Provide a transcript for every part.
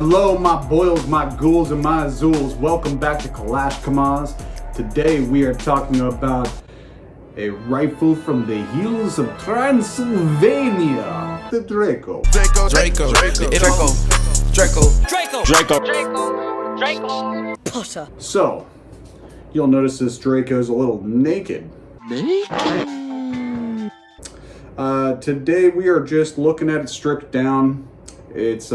Hello, my boils, my ghouls, and my azools. Welcome back to Kalash Kamaz. Today we are talking about a rifle from the hills of Transylvania, the Draco. Draco. Potter. So, you'll notice this Draco's a little naked. Today we are just looking at it stripped down. It's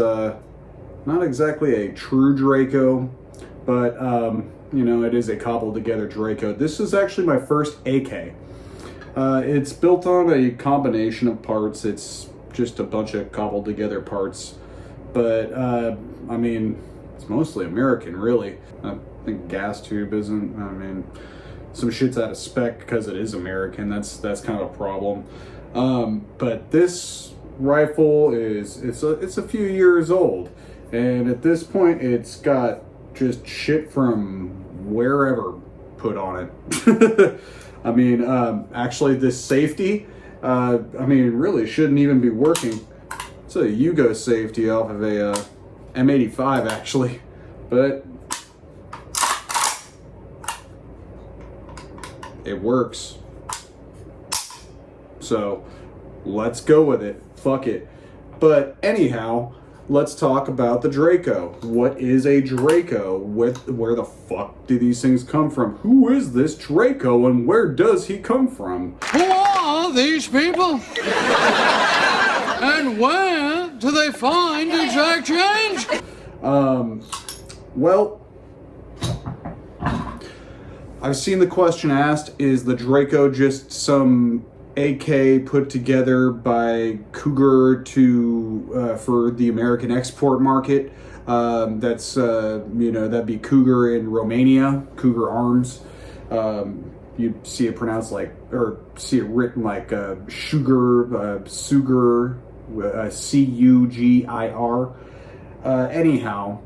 not exactly a true Draco, but it is a cobbled together Draco. This is actually my first AK. It's built on a combination of parts. It's just a bunch of cobbled together parts, but it's mostly American, really. I think gas tube isn't. Some shit's out of spec because it is American. That's kind of a problem. But this rifle it's a few years old, and at this point it's got just shit from wherever put on it. Actually this safety really shouldn't even be working. It's a Yugo safety off of a M85 actually, but it works. So let's go with it. Fuck it. But anyhow, let's talk about the Draco. What is a Draco? Where the fuck do these things come from? Who is this Draco and where does he come from? Who are these people? And where do they find exact change? Well, I've seen the question asked, is the Draco just some AK put together by Cougar for the American export market? That'd be Cougar in Romania, Cougar Arms. You see it pronounced see it written like Sugar, Cugir. Anyhow,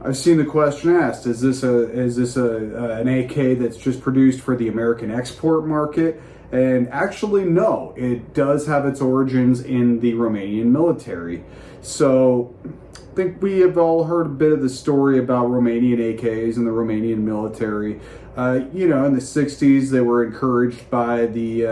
I've seen the question asked: Is this an AK that's just produced for the American export market? And actually, no. It does have its origins in the Romanian military. So, I think we have all heard a bit of the story about Romanian AKs and the Romanian military. In the 60s, they were encouraged by the,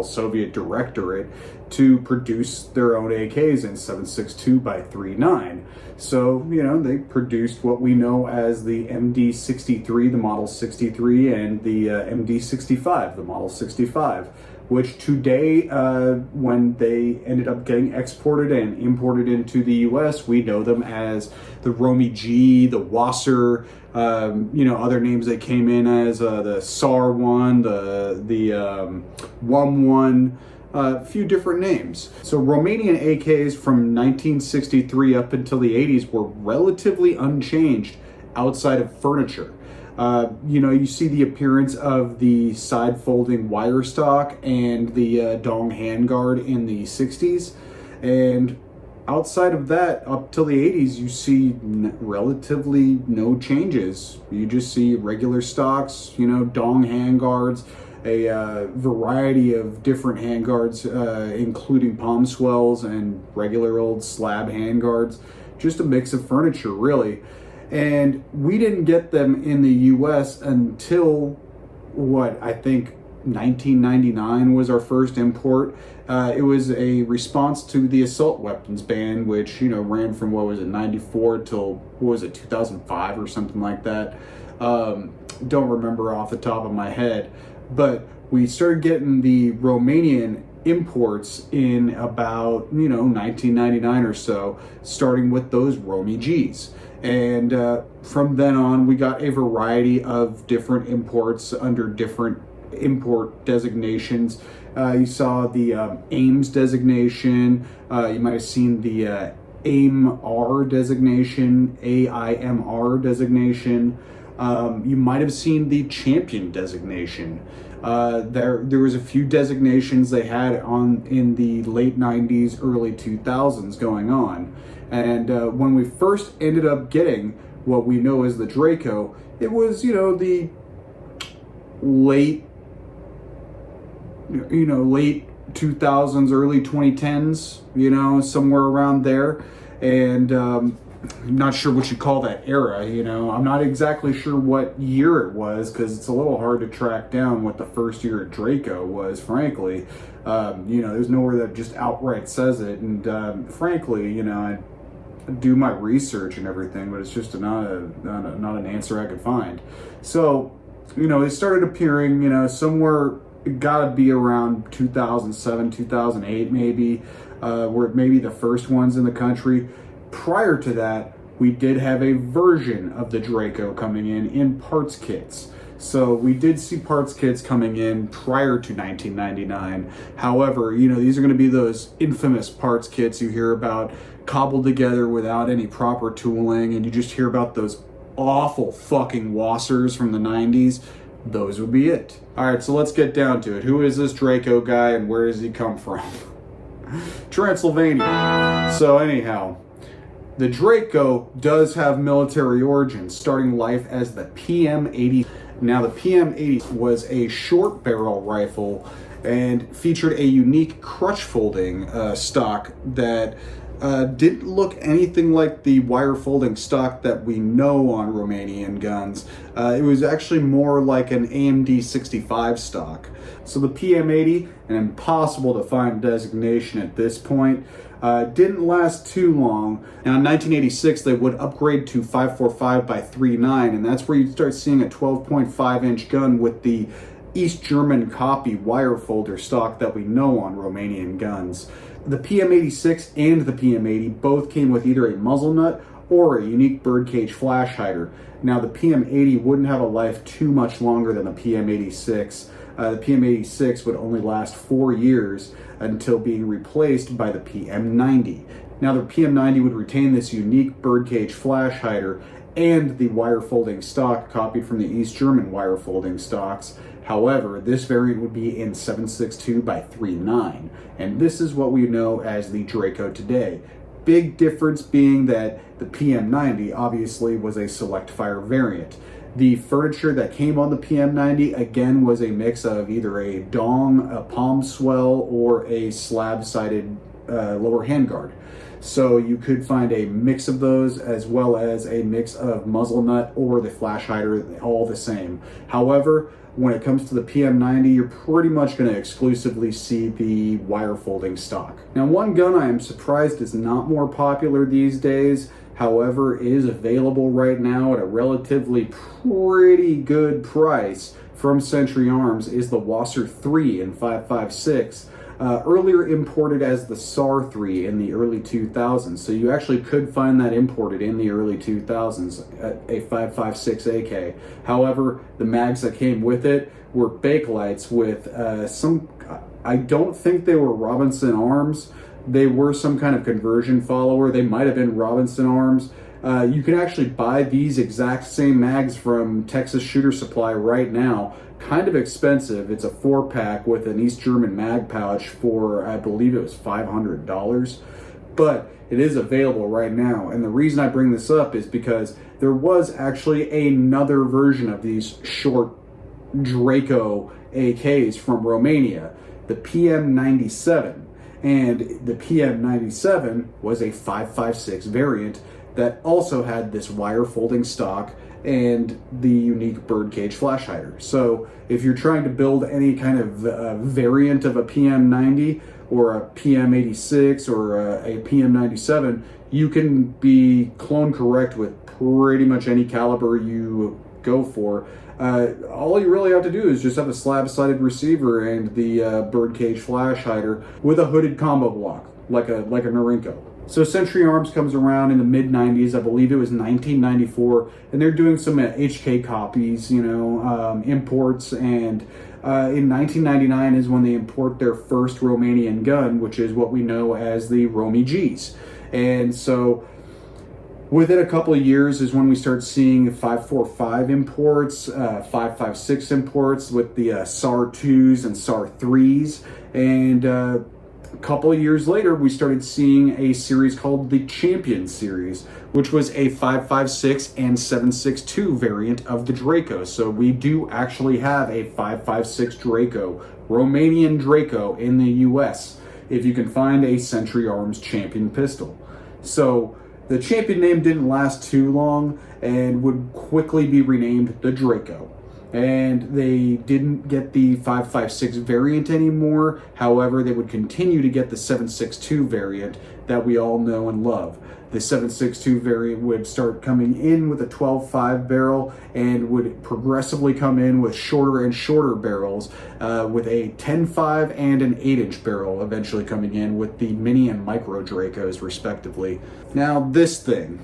Soviet Directorate to produce their own AKs in 7.62 by 3.9. So, they produced what we know as the MD63, the Model 63, and the MD65, the Model 65, which today, when they ended up getting exported and imported into the U.S., we know them as the Romy G, the Wasser, other names that came in as the SAR 1, the WUM 1, a few different names. So Romanian AKs from 1963 up until the 80s were relatively unchanged outside of furniture. You see the appearance of the side-folding wire stock and the dong handguard in the 60s. And outside of that, up till the 80s, you see relatively no changes. You just see regular stocks, dong handguards, a variety of different handguards, including palm swells and regular old slab handguards. Just a mix of furniture, really. And we didn't get them in the U.S. until, I think 1999 was our first import. It was a response to the assault weapons ban, which, ran from, 94 till, 2005 or something like that. Don't remember off the top of my head. But we started getting the Romanian imports in about, 1999 or so, starting with those Romy Gs. And from then on, we got a variety of different imports under different import designations. You saw the AIMS designation. You might have seen the AIM-R designation, AIMR designation. You might have seen the Champion designation. There was a few designations they had in the late 90s, early 2000s going on. And when we first ended up getting what we know as the Draco, it was, the late 2000s, early 2010s, somewhere around there. And I'm not sure what you call that era, you know. I'm not exactly sure what year it was because it's a little hard to track down what the first year of Draco was, frankly. You know, there's nowhere that just outright says it. And frankly, you know, I do my research and everything, but it's just not an answer I could find. So, you know, it started appearing, you know, somewhere, it gotta be around 2007, 2008 maybe, were maybe the first ones in the country. Prior to that, we did have a version of the Draco coming in parts kits. So we did see parts kits coming in prior to 1999. However, you know, these are going to be those infamous parts kits you hear about, cobbled together without any proper tooling, and you just hear about those awful fucking wassers from the 90s. Those would be it. All right, so let's get down to it. Who is this Draco guy and where does he come from? Transylvania. So anyhow, the Draco does have military origins, starting life as the PM-80. Now, the PM-80 was a short barrel rifle and featured a unique crutch folding stock that didn't look anything like the wire folding stock that we know on Romanian guns. It was actually more like an AMD 65 stock. So the PM-80, an impossible to find designation at this point, didn't last too long. Now in 1986 they would upgrade to 545 by 39, and that's where you'd start seeing a 12.5 inch gun with the East German copy wire folder stock that we know on Romanian guns. The PM-86 and the PM-80 both came with either a muzzle nut or a unique birdcage flash hider. Now the PM-80 wouldn't have a life too much longer than the PM-86. The PM-86 would only last 4 years until being replaced by the PM-90. Now the PM-90 would retain this unique birdcage flash hider and the wire folding stock copied from the East German wire folding stocks. However, this variant would be in 7.62 by 3.9, and this is what we know as the Draco today. Big difference being that the PM-90 obviously was a select fire variant. The furniture that came on the PM-90 again was a mix of either a dong, a palm swell, or a slab-sided lower handguard. So you could find a mix of those as well as a mix of muzzle nut or the flash hider, all the same. However, when it comes to the PM-90, you're pretty much going to exclusively see the wire folding stock. Now, one gun I am surprised is not more popular these days, however, is available right now at a relatively pretty good price from Century Arms, is the Wasser 3 in 5.56. Earlier imported as the SAR 3 in the early 2000s, so you actually could find that imported in the early 2000s at a 5.56 AK. However, the mags that came with it were Bakelites with some, I don't think they were Robinson Arms. They were some kind of conversion follower. They might have been Robinson Arms. You can actually buy these exact same mags from Texas Shooter Supply right now. Kind of expensive. It's a 4-pack with an East German mag pouch for, I believe it was $500. But it is available right now. And the reason I bring this up is because there was actually another version of these short Draco AKs from Romania, the PM-97. And the PM-97 was a 5.56 variant that also had this wire folding stock and the unique birdcage flash hider. So if you're trying to build any kind of variant of a PM-90 or a PM-86 or a PM-97, you can be clone correct with pretty much any caliber you go for. All you really have to do is just have a slab-sided receiver and the birdcage flash hider with a hooded combo block, like a Norinco. So Century Arms comes around in the mid-90s, I believe it was 1994, and they're doing some HK copies, you know, imports, and in 1999 is when they import their first Romanian gun, which is what we know as the Romy Gs. And so within a couple of years is when we start seeing 5.45 imports, 5.56 imports with the SAR 2s and SAR 3s, and a couple of years later, we started seeing a series called the Champion series, which was a 5.56 and 7.62 variant of the Draco. So we do actually have a 5.56 Draco, Romanian Draco in the US, if you can find a Century Arms Champion pistol. So The champion name didn't last too long and would quickly be renamed the Draco. And they didn't get the 5.56 variant anymore. However, they would continue to get the 7.62 variant that we all know and love. The 7.62 variant would start coming in with a 12.5 barrel and would progressively come in with shorter and shorter barrels, with a 10.5 and an 8-inch barrel eventually coming in with the mini and micro Dracos respectively. Now this thing.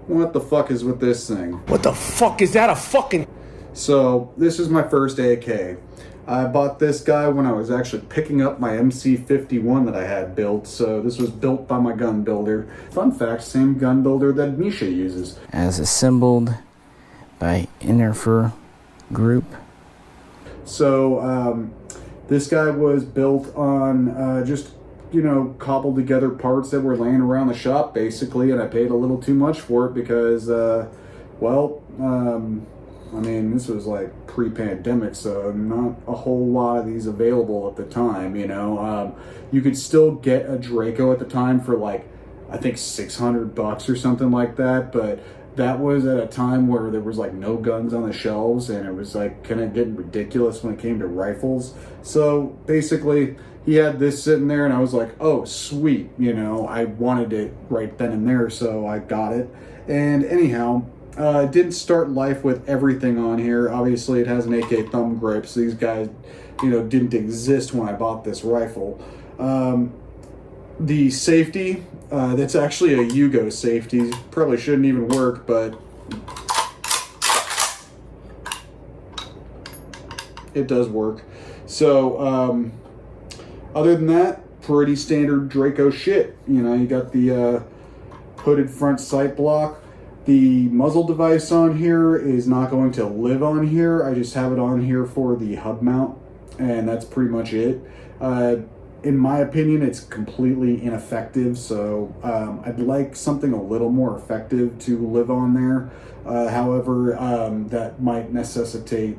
What the fuck is with this thing? What the fuck is that, a fucking... So this is my first AK. I bought this guy when I was actually picking up my MC51 that I had built. So this was built by my gun builder. Fun fact, same gun builder that Misha uses. As assembled by Interfer Group. So this guy was built on just, you know, cobbled together parts that were laying around the shop basically. And I paid a little too much for it because, I mean, this was like pre-pandemic, so not a whole lot of these available at the time, you know. You could still get a Draco at the time for like, I think $600 or something like that, but that was at a time where there was like no guns on the shelves and it was like kind of getting ridiculous when it came to rifles. So basically, he had this sitting there and I was like, oh, sweet, you know, I wanted it right then and there, so I got it. And anyhow, it didn't start life with everything on here. Obviously, it has an AK thumb grip, so these guys, you know, didn't exist when I bought this rifle. The safety, that's actually a Yugo safety. Probably shouldn't even work, but it does work. So, other than that, pretty standard Draco shit. You know, you got the hooded front sight block. The muzzle device on here is not going to live on here. I just have it on here for the hub mount, and that's pretty much it. In my opinion, it's completely ineffective, so I'd like something a little more effective to live on there. However, that might necessitate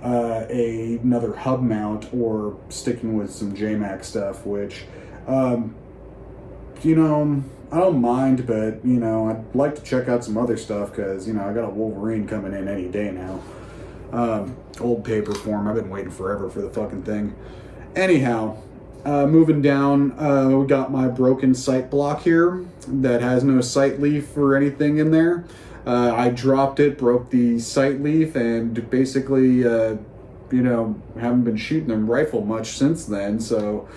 another hub mount or sticking with some JMac stuff, which, you know, I don't mind, but, you know, I'd like to check out some other stuff because, you know, I got a Wolverine coming in any day now. Old paper form. I've been waiting forever for the fucking thing. Anyhow, moving down, we got my broken sight block here that has no sight leaf or anything in there. I dropped it, broke the sight leaf, and basically, you know, haven't been shooting the rifle much since then, so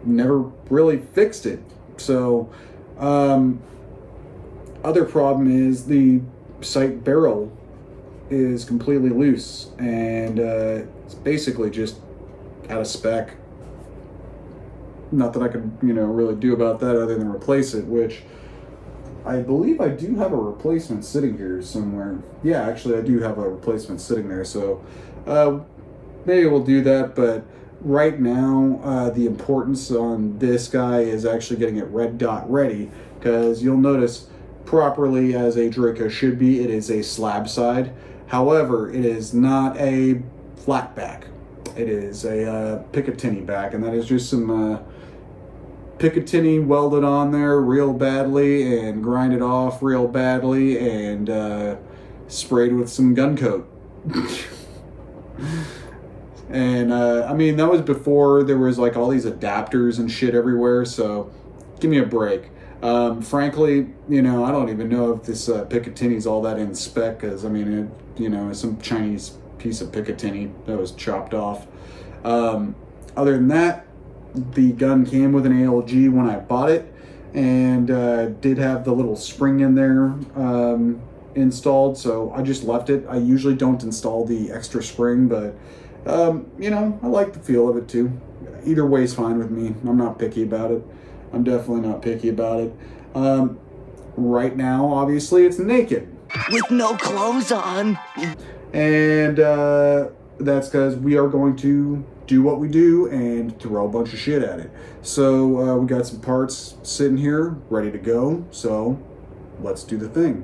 never really fixed it. So, other problem is the sight barrel is completely loose and it's basically just out of spec. Not that I could, you know, really do about that other than replace it, which I believe I do have a replacement sitting here somewhere. Yeah, actually I do have a replacement sitting there, so maybe we'll do that, but right now, the importance on this guy is actually getting it red dot ready, because you'll notice properly as a Draco should be, it is a slab side. However, it is not a flat back. It is a Picatinny back, and that is just some Picatinny welded on there real badly and grinded off real badly and sprayed with some gun coat. And, I mean, that was before there was, like, all these adapters and shit everywhere, so give me a break. Frankly, you know, I don't even know if this Picatinny's all that in spec, because, I mean, it, you know, it's some Chinese piece of Picatinny that was chopped off. Other than that, the gun came with an ALG when I bought it, and did have the little spring in there installed, so I just left it. I usually don't install the extra spring, but... you know, I like the feel of it too. Either way's fine with me. I'm not picky about it. I'm definitely not picky about it. Right now, obviously, it's naked. With no clothes on. And that's because we are going to do what we do and throw a bunch of shit at it. So we got some parts sitting here ready to go. So let's do the thing.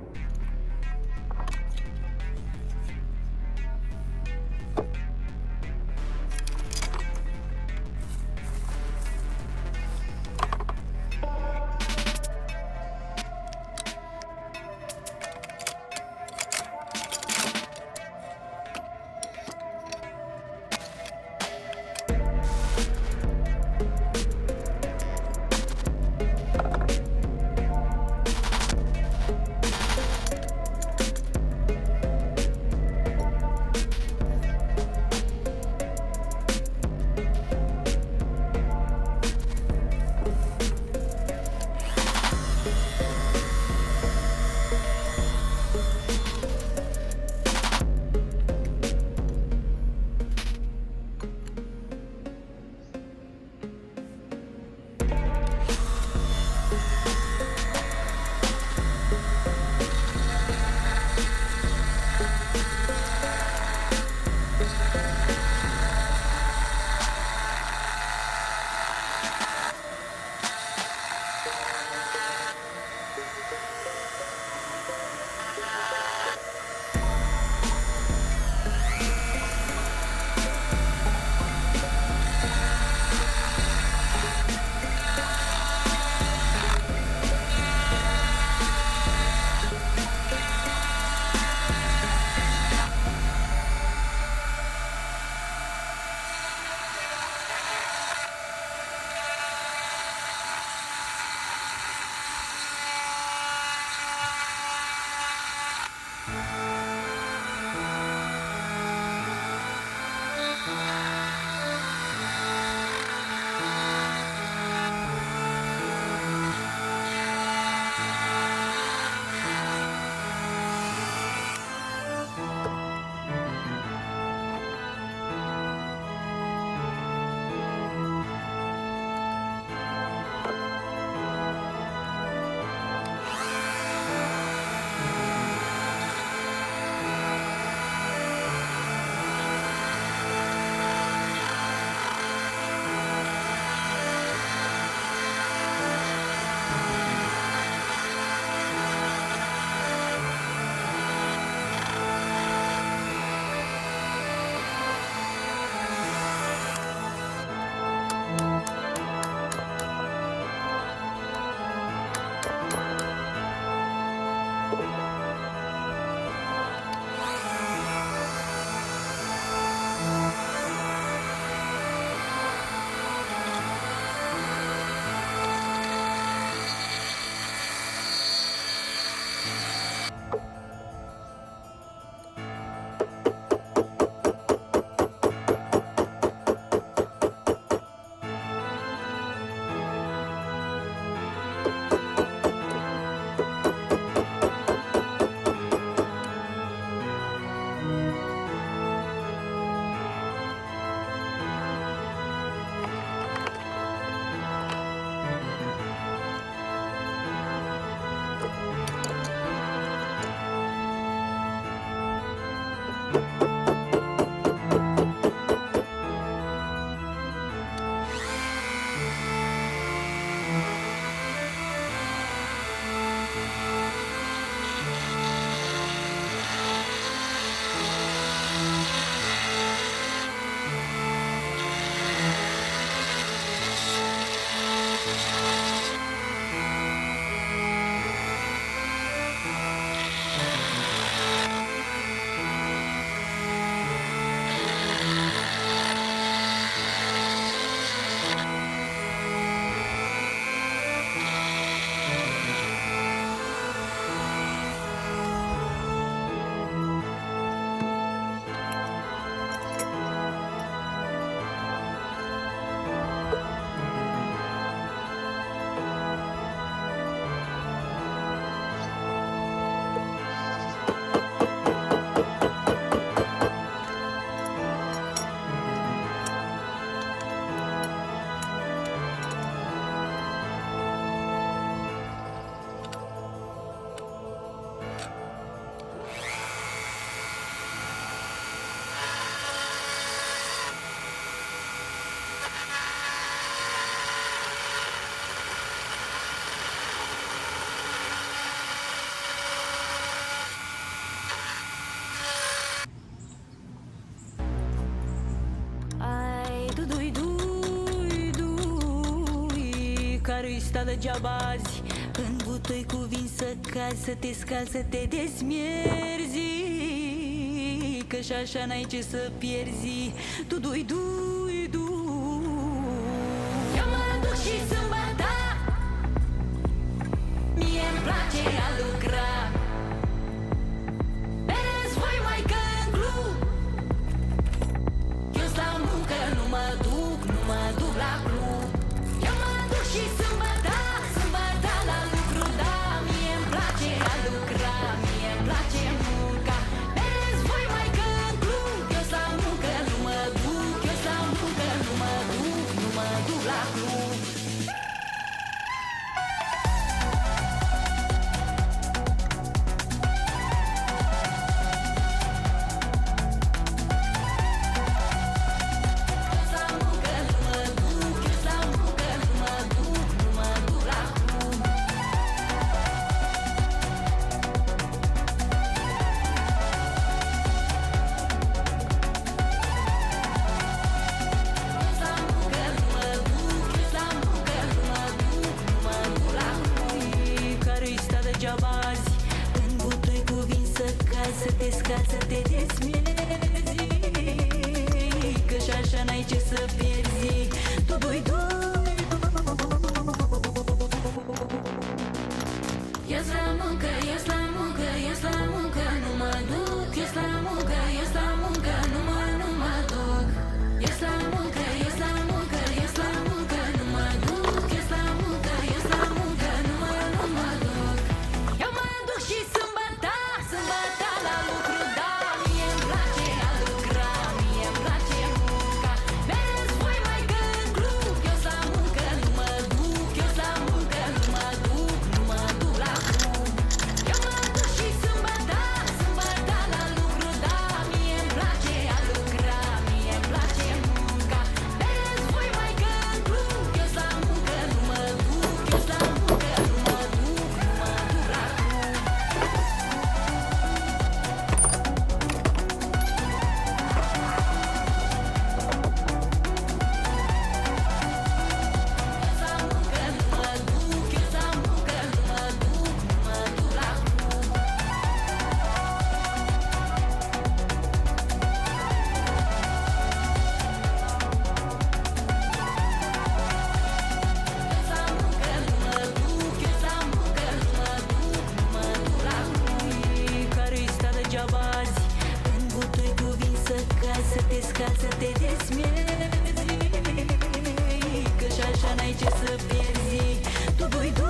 Care-i sta degeaba azi în butoi cuvin să cazi, să te scalzi, să te desmierzi, că și așa n-ai ce să pierzi. Du, du, du, du. Eu mă duc și sâmbătă, mie-mi place a lucra. Vedeți voi mai că în club, eu la muncă nu mă duc, nu mă duc la club. Eu mă duc și sâmbătă, sâmbătă la lucru, da. Mie-mi place a lucra, mie-mi place munca. Vedeți voi mai că în club, eu la muncă nu mă duc, eu la muncă nu mă duc, nu mă duc la club. Să te scazi, să te desmierzi, că și așa n-ai ce să pierzi. Tu, doi, doi. Ies la muncă, ies la muncă, ies la muncă, nu mă duc. Ies la muncă, ies la muncă, nu mă duc. Ies la muncă, ies la muncă, ies la muncă, nu mă duc. Ies la muncă, ies la muncă, nu mă duc. Eu mă duc și sâmbătă, sâmbătă la lucru, da. Mie-mi place a lucra, mie-mi place munca. Vedeți voi mai că în club, eu la muncă nu mă duc. Eu la muncă nu mă duc, nu mă duc la club. Eu mă duc și sâmbătă, sâmbătă la lucru, da. Mie-mi place a lucra, mie-mi place munca. Vedeți voi mai că în club, eu la muncă nu mă duc. Eu la muncă nu mă duc, nu mă duc la club. Să te scazi, să te desmierzi, că și așa n-ai ce să pierzi. Tu, doi, doi,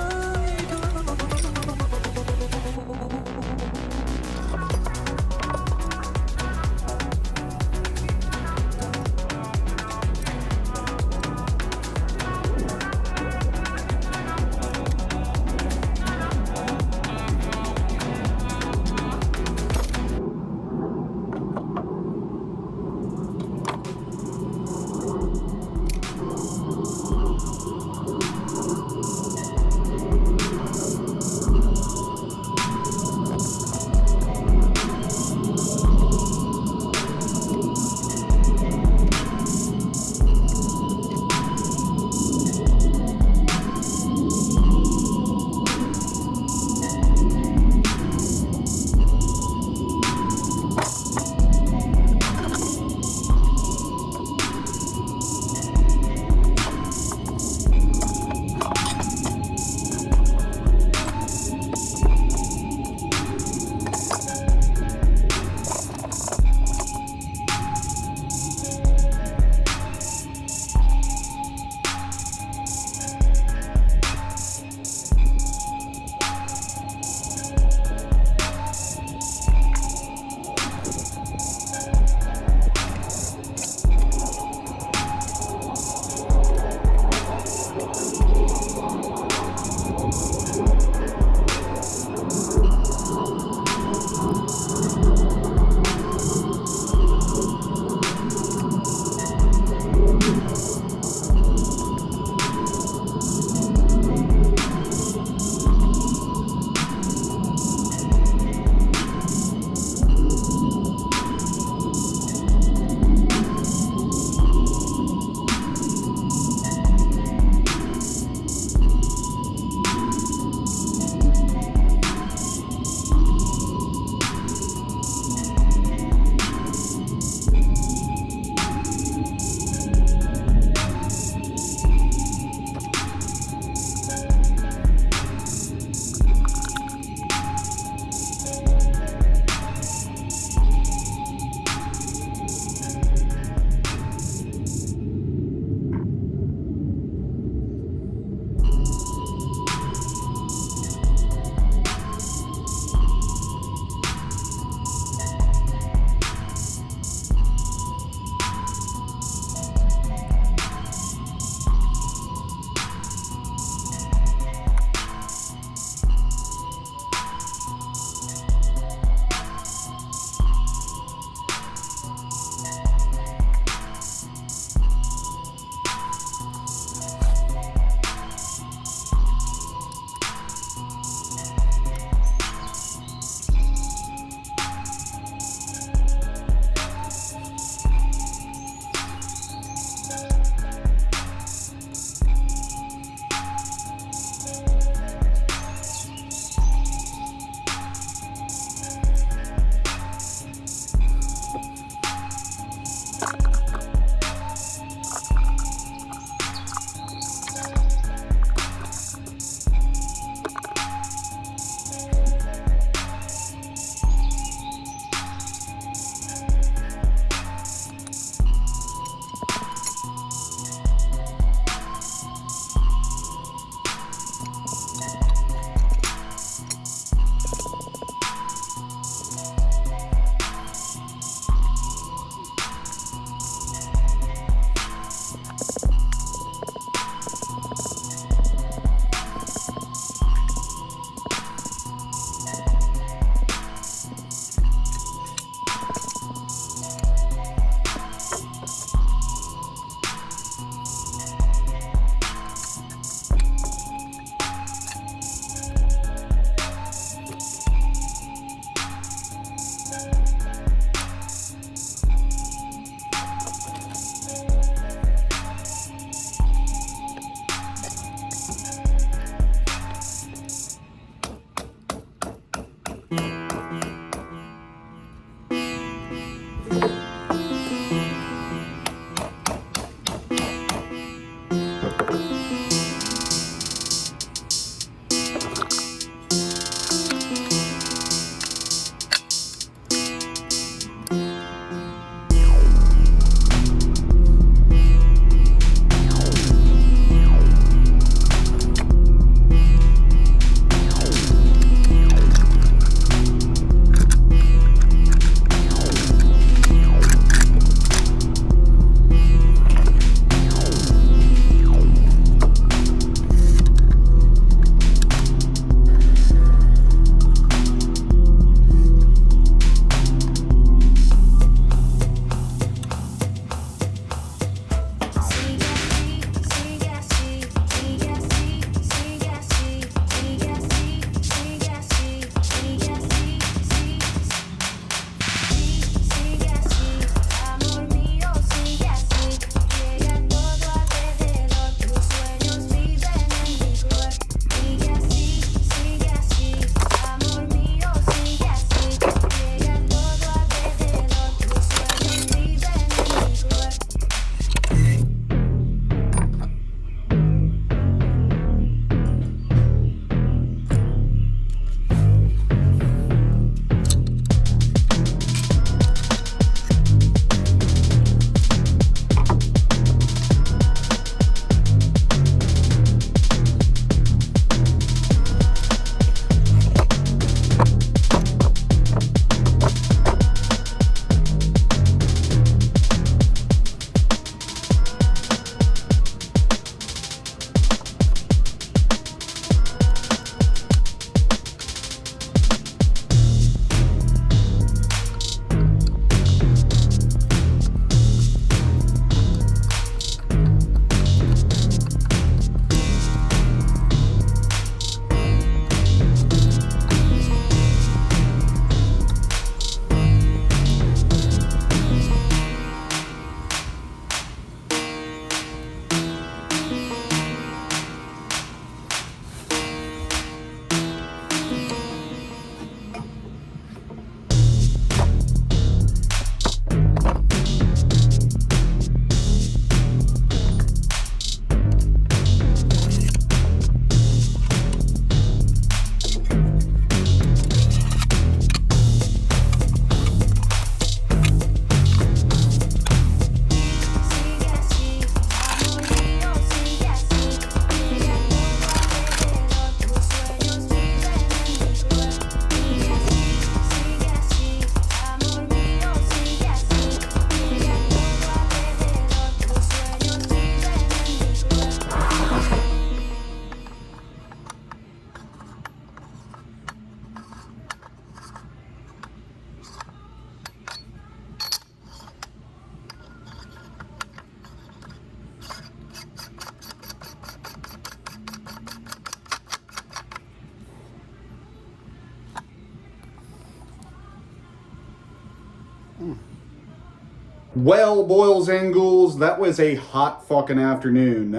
Well, boils and ghouls, that was a hot fucking afternoon.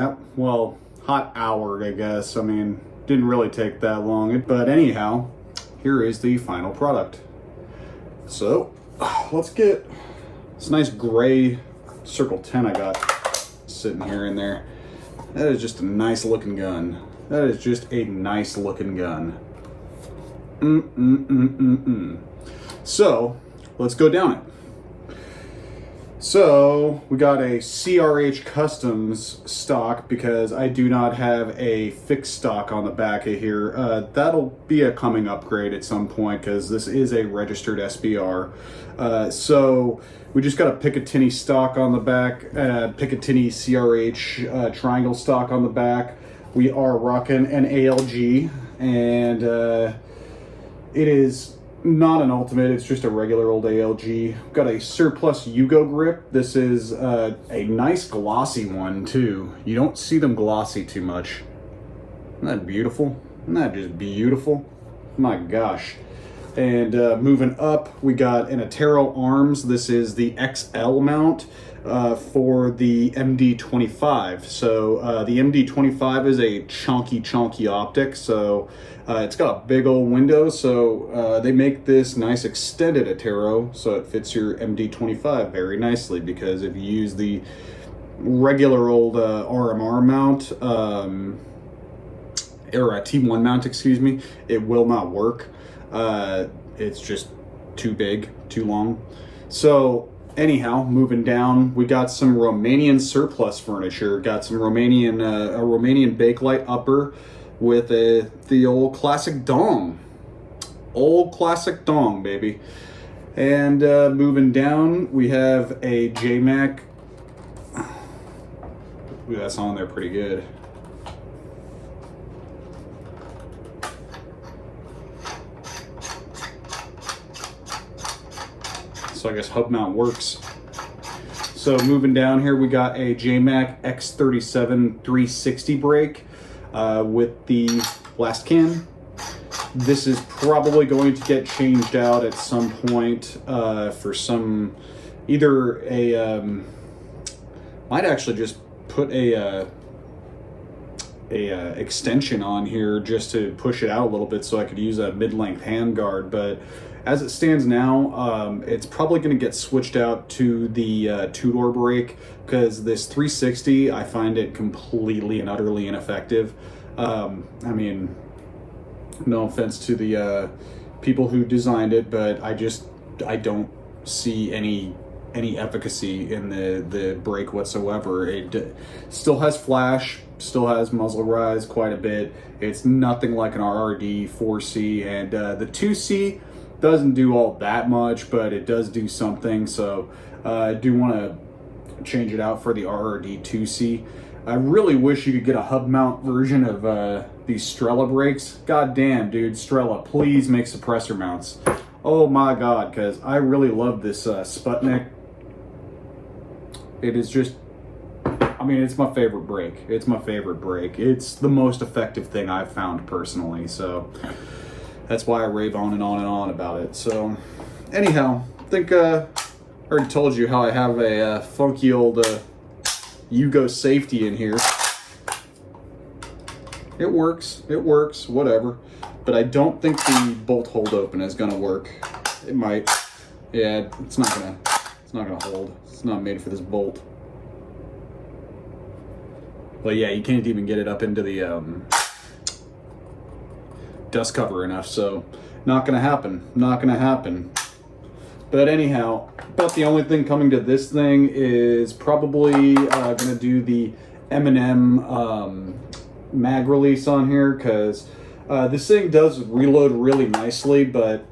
Hot hour, I guess. I mean, didn't really take that long. But anyhow, here is the final product. So, let's get this nice gray Circle 10 I got sitting here in there. That is just a nice looking gun. That is just a nice looking gun. So, let's go down it. So, we got a CRH Customs stock because I do not have a fixed stock on the back of here. That'll be a coming upgrade at some point because this is a registered SBR. So, we just got a Picatinny stock on the back, Picatinny CRH triangle stock on the back. We are rocking an ALG, and it is not an ultimate, it's just a regular old ALG. Got a Surplus Yugo grip. This is a nice glossy one too. You don't see them glossy too much. Isn't that beautiful? Isn't that just beautiful? My gosh. And moving up, we got an Atero Arms. This is the XL mount for the MD25. So the MD25 is a chunky optic. So it's got a big old window. So they make this nice extended Atero, so it fits your MD25 very nicely. Because if you use the regular old RMR mount, or a T1 mount, excuse me, it will not work. It's just too big, too long. So anyhow, moving down, we got some Romanian surplus furniture. Got some Romanian, a Romanian Bakelite upper with the old classic dong. Old classic dong, baby. And moving down, we have a JMac. Ooh, that's on there pretty good. So I guess hub mount works. So moving down here, we got a JMac X37 360 brake with the blast can. This is probably going to get changed out at some point for some, either a, might actually just put a extension on here just to push it out a little bit so I could use a mid-length handguard. But as it stands now, it's probably going to get switched out to the two-door brake because this 360, I find it completely and utterly ineffective. I mean, no offense to the people who designed it, but I don't see any efficacy in the brake whatsoever. It still has flash, still has muzzle rise quite a bit. It's nothing like an RRD 4C, and the 2C doesn't do all that much, but it does do something. So I do want to change it out for the RRD 2C. I really wish you could get a hub mount version of these Strela brakes. God damn, dude, Strela, please make suppressor mounts. Oh my god, because I really love this Sputnik. It is just, I mean, it's my favorite brake. It's my favorite brake. It's the most effective thing I've found personally. So that's why I rave on and on and on about it. So anyhow, I think I already told you how I have a funky old Yugo safety in here. It works, whatever. But I don't think the bolt hold open is gonna work. It might. Yeah, it's not gonna hold. It's not made for this bolt. But yeah, you can't even get it up into the dust cover enough, so not gonna happen. But anyhow, about the only thing coming to this thing is probably gonna do the M&M mag release on here, because this thing does reload really nicely, but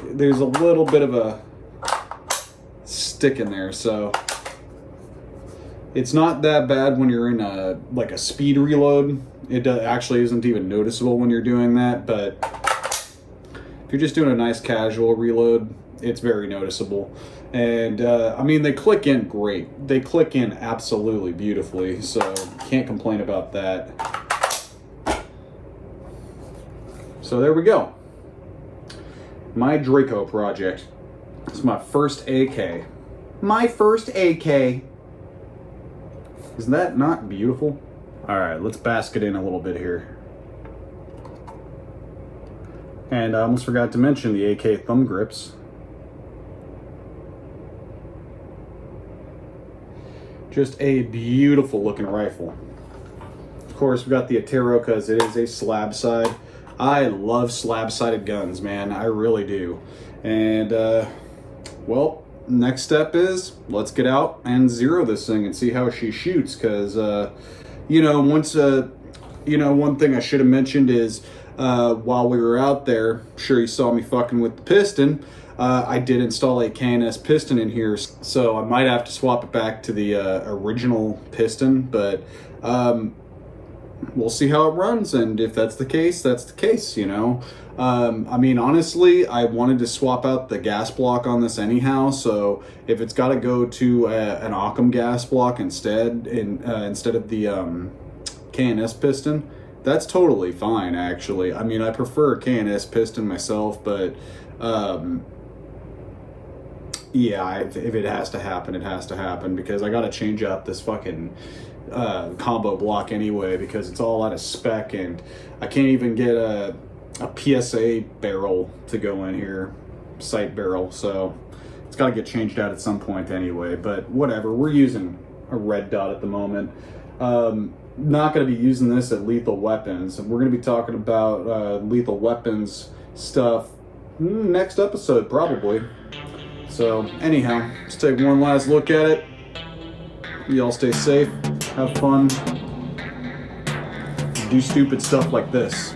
there's a little bit of a stick in there, so it's not that bad when you're in a speed reload. It actually isn't even noticeable when you're doing that, but if you're just doing a nice casual reload, it's very noticeable. And I mean, they click in great. They click in absolutely beautifully, so can't complain about that. So there we go. My Draco project. It's my first AK. My first AK. Isn't that not beautiful? All right, let's bask it in a little bit here. And I almost forgot to mention the AK thumb grips. Just a beautiful looking rifle. Of course, we got the Atero because it is a slab side. I love slab-sided guns, man. I really do. And, well, next step is let's get out and zero this thing and see how she shoots. Because, you know, one thing I should have mentioned is while we were out there, I'm sure you saw me fucking with the piston. I did install a K&S piston in here, so I might have to swap it back to the original piston, but we'll see how it runs, and if that's the case, that's the case, you know. I mean, honestly, I wanted to swap out the gas block on this anyhow, so if it's got to go to an Occam gas block instead of the K&S piston, that's totally fine, actually. I mean, I prefer a K&S piston myself, but yeah, if it has to happen, it has to happen, because I got to change up this fucking combo block anyway, because it's all out of spec, and I can't even get a PSA barrel to go in here, sight barrel, so it's got to get changed out at some point anyway, but whatever. We're using a red dot at the moment. Not going to be using this at Lethal Weapons, and we're going to be talking about Lethal Weapons stuff next episode, probably. So anyhow, let's take one last look at it. Y'all stay safe, have fun, do stupid stuff like this.